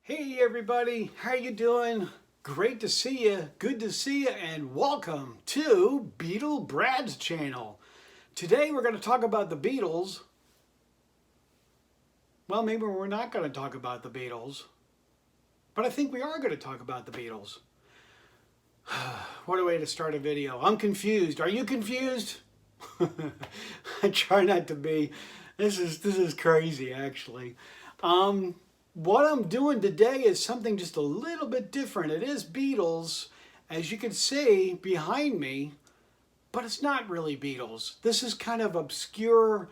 Hey everybody, how you doing? Great to see you, good to see you, and welcome to Beatle Brad's channel. Today we're going to talk about the Beatles. Well, maybe we're not going to talk about the Beatles, but I think we are going to talk about the Beatles. What a way to start a video. I'm confused. Are you confused? I try not to be. This is crazy actually. What I'm doing today is something just a little bit different. It is Beatles, as you can see behind me, but it's not really Beatles. This is kind of obscure,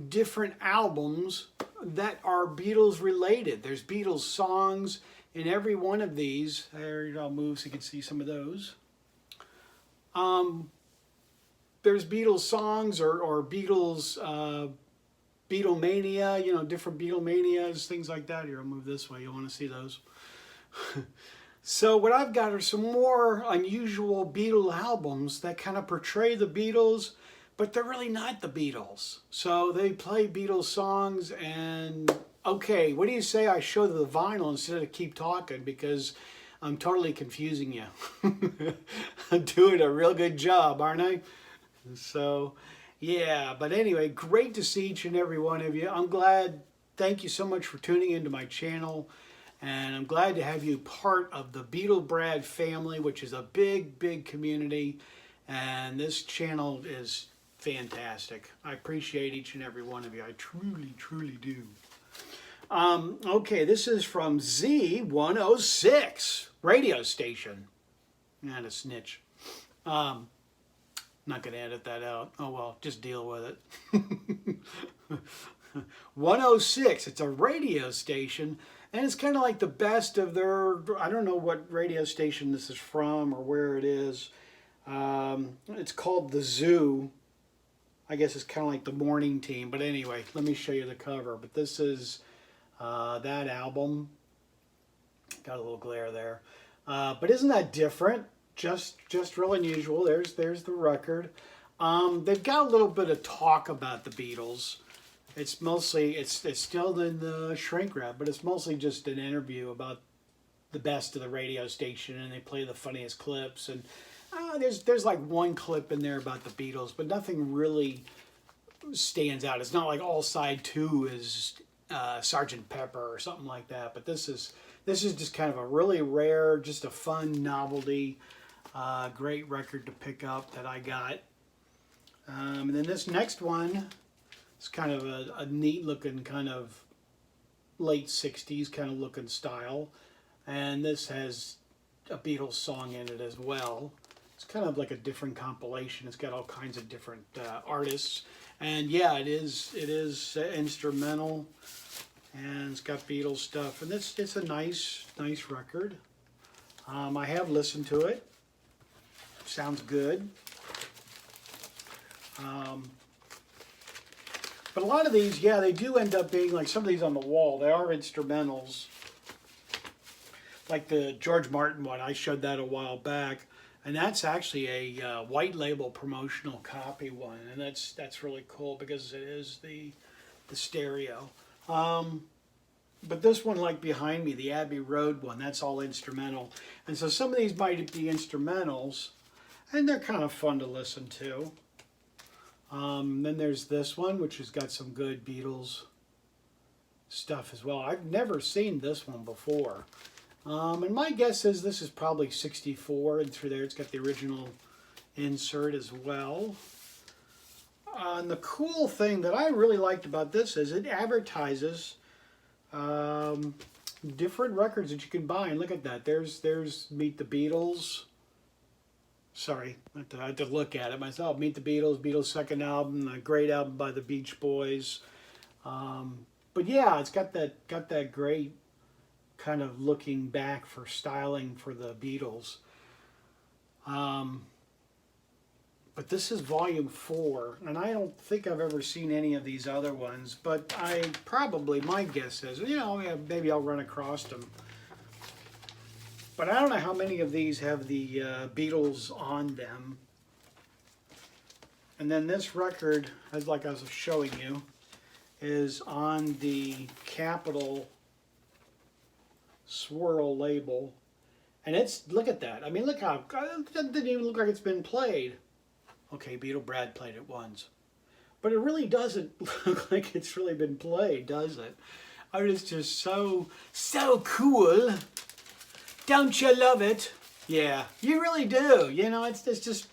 different albums that are Beatles related. There's Beatles songs in every one of these. There, I'll move so you can see some of those. There's Beatles songs or Beatles Beatlemania, different Beatlemanias, things like that. Here, I'll move this way. You want to see those. So what I've got are some more unusual Beatle albums that kind of portray the Beatles, but they're really not the Beatles. So they play Beatles songs and, okay, what do you say I show the vinyl instead of keep talking, because I'm totally confusing you. I'm doing a real good job, aren't I? So... yeah, but anyway, great to see each and every one of you. I'm glad, thank you so much for tuning into my channel, and I'm glad to have you part of the Beatle Brad family, which is a big, big community, and this channel is fantastic. I appreciate each and every one of you. I truly, truly do. Okay, this is from Z106 radio station. Not a snitch. Not going to edit that out. Oh well, just deal with it. 106, it's a radio station, and it's kind of like the best of their, I don't know what radio station this is from or where it is. It's called The Zoo. I guess it's kind of like the morning team, but anyway, let me show you the cover. But this is that album. Got a little glare there. But isn't that different? Just real unusual. There's the record. They've got a little bit of talk about the Beatles. It's mostly it's still in the shrink wrap, but it's mostly just an interview about the best of the radio station, and they play the funniest clips. And there's like one clip in there about the Beatles, but nothing really stands out. It's not like all side 2 is Sergeant Pepper or something like that. But this is just kind of a really rare, just a fun novelty. Great record to pick up that I got. And then this next one is kind of a neat looking, kind of late 60s kind of looking style. And this has a Beatles song in it as well. It's kind of like a different compilation. It's got all kinds of different artists. And yeah, it is instrumental. And it's got Beatles stuff. And it's a nice record. I have listened to it. Sounds good. But a lot of these, yeah, they do end up being like some of these on the wall. They are instrumentals. Like the George Martin one, I showed that a while back. And that's actually a white label promotional copy one. And that's really cool because it is the stereo. But this one, like behind me, the Abbey Road one, that's all instrumental. And so some of these might be instrumentals, and they're kind of fun to listen to. Then there's this one, which has got some good Beatles stuff as well. I've never seen this one before. And my guess is this is probably 64, and through there it's got the original insert as well. And the cool thing that I really liked about this is it advertises different records that you can buy. And look at that. There's Meet the Beatles. Sorry, I had to look at it myself. Meet the Beatles, Beatles' second album, a great album by the Beach Boys. But yeah, it's got that great kind of looking back for styling for the Beatles. But this is volume 4, and I don't think I've ever seen any of these other ones, but my guess is, maybe I'll run across them. But I don't know how many of these have the Beatles on them. And then this record, like I was showing you, is on the Capitol swirl label. And it's, look at that. I mean, look how, it doesn't even look like it's been played. Okay, Beatle Brad played it once. But it really doesn't look like it's really been played, does it? I mean, it's just so cool. Don't you love it? Yeah, you really do. You know, it's just,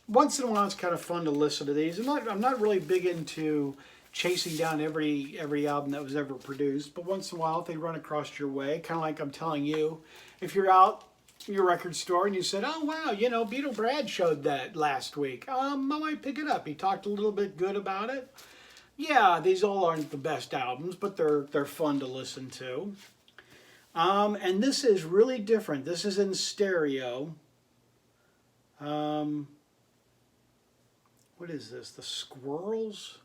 once in a while it's kind of fun to listen to these. I'm not really big into chasing down every album that was ever produced, but once in a while if they run across your way, kind of like I'm telling you, if you're out in your record store and you said, oh wow, you know, Beatle Brad showed that last week, I might pick it up. He talked a little bit good about it. Yeah, these all aren't the best albums, but they're fun to listen to. And this is really different. This is in stereo. What is this? The Squirrels?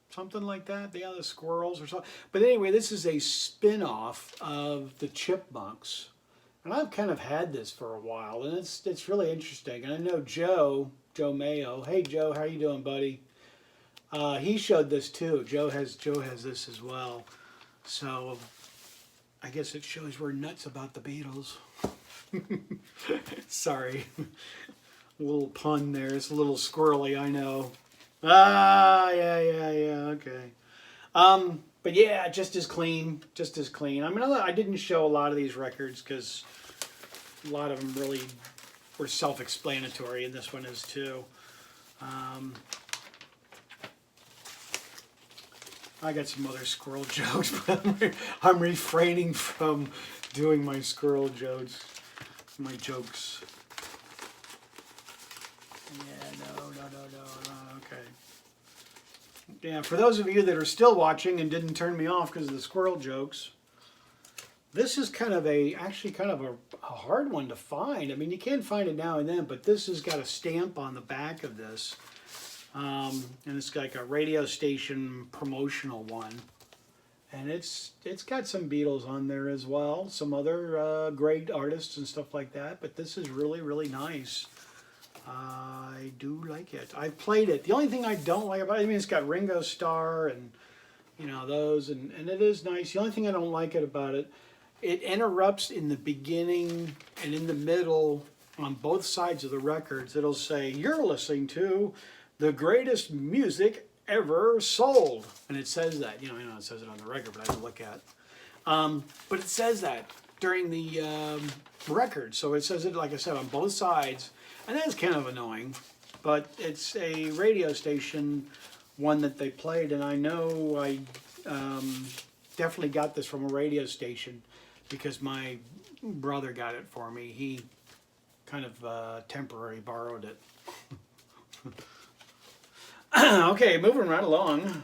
Something like that? Yeah, the Squirrels or something. But anyway, this is a spin-off of the Chipmunks. And I've kind of had this for a while, and it's really interesting. And I know Joe Mayo. Hey Joe, how you doing, buddy? He showed this too. Joe has this as well. So I guess it shows we're nuts about the Beatles. Sorry. A little pun there. It's a little squirrely, I know. Ah, yeah, okay. But yeah, just as clean. I mean, I didn't show a lot of these records because a lot of them really were self-explanatory, and this one is too. I got some other squirrel jokes, but I'm refraining from doing my squirrel jokes. My jokes. Yeah, no, okay. Yeah, for those of you that are still watching and didn't turn me off because of the squirrel jokes, this is actually kind of a hard one to find. I mean, you can find it now and then, but this has got a stamp on the back of this. And it's like a radio station promotional one. And it's got some Beatles on there as well, some other great artists and stuff like that, but this is really, really nice. I do like it. I've played it. The only thing I don't like about it, I mean, it's got Ringo Starr and, you know, those, and it is nice. The only thing I don't like about it, it interrupts in the beginning and in the middle on both sides of the records. It'll say, you're listening to the greatest music ever sold. And it says that, you know, it says it on the record, but I have to look at. But it says that during the record. So it says it, like I said, on both sides. And that's kind of annoying. But it's a radio station, one that they played. And I know I definitely got this from a radio station because my brother got it for me. He kind of temporarily borrowed it. Okay, moving right along.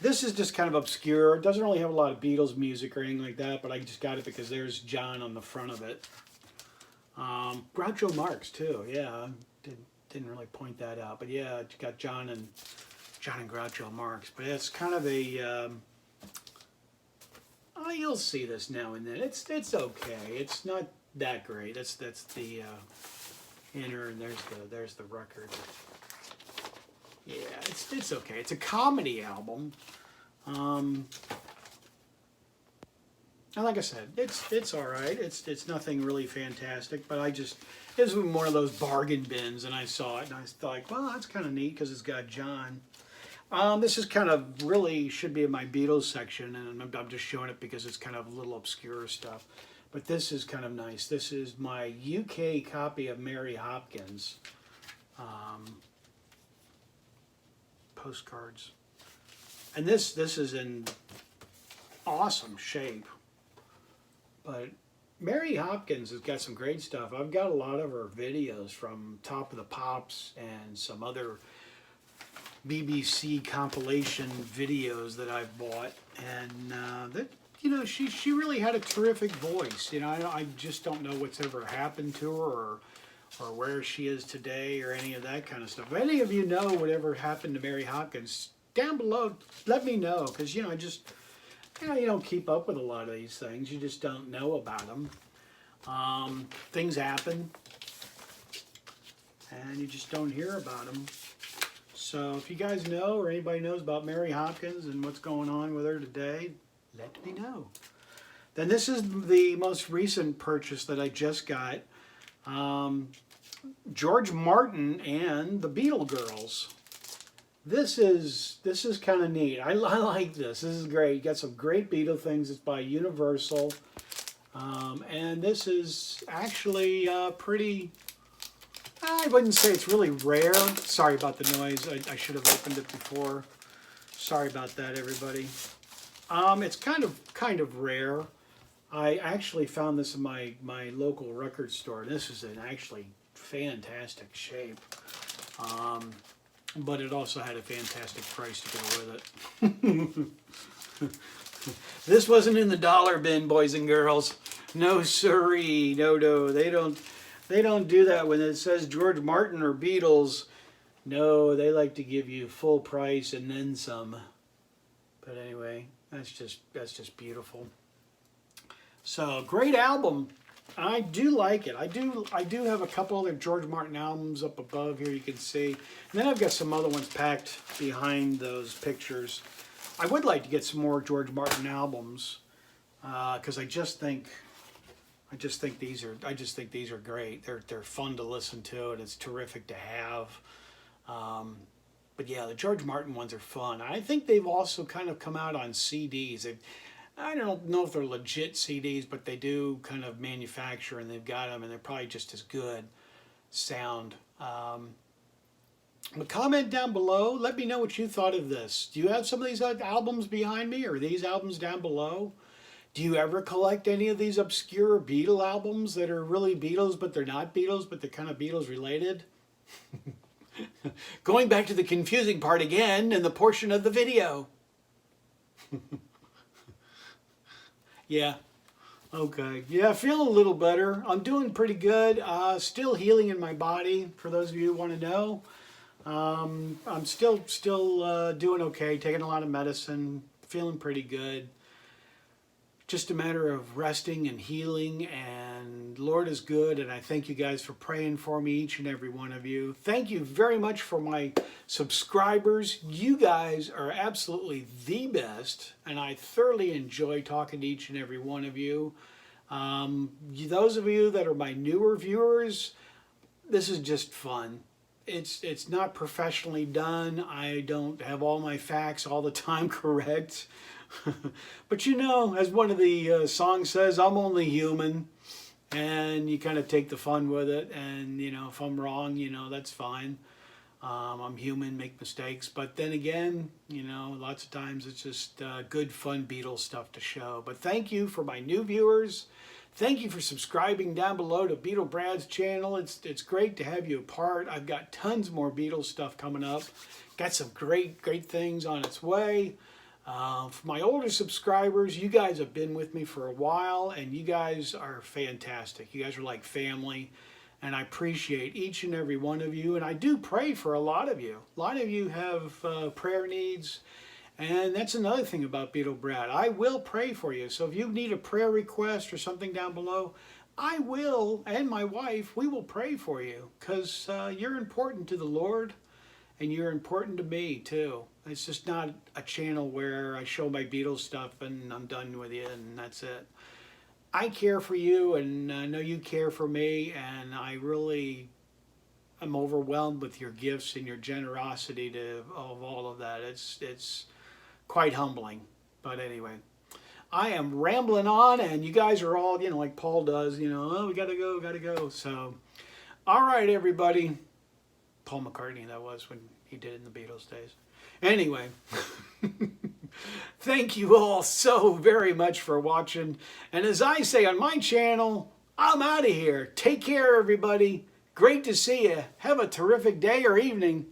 This is just kind of obscure. It doesn't really have a lot of Beatles music or anything like that, but I just got it because there's John on the front of it. Groucho Marx too. Yeah, didn't really point that out, but yeah, you got John and Groucho Marx. But it's kind of a. Oh, you'll see this now and then. It's okay. It's not that great. That's the inner, and there's the record. Yeah, it's okay. It's a comedy album. And like I said, it's all right. It's nothing really fantastic, but it was one of those bargain bins, and I saw it, and I thought, well, that's kind of neat because it's got John. This is kind of really should be in my Beatles section, and I'm just showing it because it's kind of a little obscure stuff. But this is kind of nice. This is my UK copy of Mary Hopkins. Postcards, and this is in awesome shape. But Mary Hopkins has got some great stuff. I've got a lot of her videos from Top of the Pops and some other BBC compilation videos that I've bought, and that, you know, she really had a terrific voice. You know, I just don't know what's ever happened to her or where she is today or any of that kind of stuff. If any of you know whatever happened to Mary Hopkins, down below, let me know, because, you know, you don't keep up with a lot of these things. You just don't know about them. Things happen, and you just don't hear about them. So if you guys know, or anybody knows about Mary Hopkins and what's going on with her today, let me know. Then this is the most recent purchase that I just got. George Martin and the Beatle Girls. This is kind of neat. I like this. This is great. You got some great Beatle things. It's by Universal. And this is actually pretty, I wouldn't say it's really rare. Sorry about the noise. I should have opened it before. Sorry about that, everybody. It's kind of rare. I actually found this in my local record store. This is in actually fantastic shape. But it also had a fantastic price to go with it. This wasn't in the dollar bin, boys and girls. No siree, no. They don't do that when it says George Martin or Beatles. No, they like to give you full price and then some. But anyway, that's just beautiful. So great album. I do like it. I do have a couple other George Martin albums up above here, you can see. And then I've got some other ones packed behind those pictures. I would like to get some more George Martin albums because I just think these are great. They're fun to listen to, and it's terrific to have. But yeah, the George Martin ones are fun. I think they've also kind of come out on CDs. I don't know if they're legit CDs, but they do kind of manufacture, and they've got them, and they're probably just as good sound. But comment down below. Let me know what you thought of this. Do you have some of these albums behind me, or these albums down below? Do you ever collect any of these obscure Beatle albums that are really Beatles, but they're not Beatles, but they're kind of Beatles related? Going back to the confusing part again in the portion of the video. Yeah. Okay. Yeah, feeling a little better. I'm doing pretty good. Still healing in my body, for those of you who want to know. I'm still doing okay, taking a lot of medicine, feeling pretty good. Just a matter of resting and healing, and Lord is good, and I thank you guys for praying for me, each and every one of you. Thank you very much for my subscribers. You guys are absolutely the best, and I thoroughly enjoy talking to each and every one of you. Those of you that are my newer viewers, this is just fun. It's not professionally done. I don't have all my facts all the time correct. But you know, as one of the songs says, I'm only human, and you kind of take the fun with it. And you know, if I'm wrong, you know, that's fine. I'm human, make mistakes, but then again, you know, lots of times it's just good, fun Beatles stuff to show. But thank you for my new viewers. Thank you for subscribing down below to Beatle Brad's channel. It's great to have you a part. I've got tons more Beatles stuff coming up. Got some great things on its way. For my older subscribers, you guys have been with me for a while, and you guys are fantastic. You guys are like family, and I appreciate each and every one of you, and I do pray for a lot of you. A lot of you have prayer needs, and that's another thing about Beatle Brad. I will pray for you, so if you need a prayer request or something down below, I will, and my wife, we will pray for you, because you're important to the Lord. And you're important to me, too. It's just not a channel where I show my Beatles stuff and I'm done with you and that's it. I care for you, and I know you care for me, and I really am overwhelmed with your gifts and your generosity of all of that. It's quite humbling. But anyway, I am rambling on, and you guys are all, you know, like Paul does, you know, oh, we gotta go. So, all right, everybody. Paul McCartney, that was when he did it in the Beatles days. Anyway, thank you all so very much for watching. And as I say on my channel, I'm out of here. Take care, everybody. Great to see you. Have a terrific day or evening.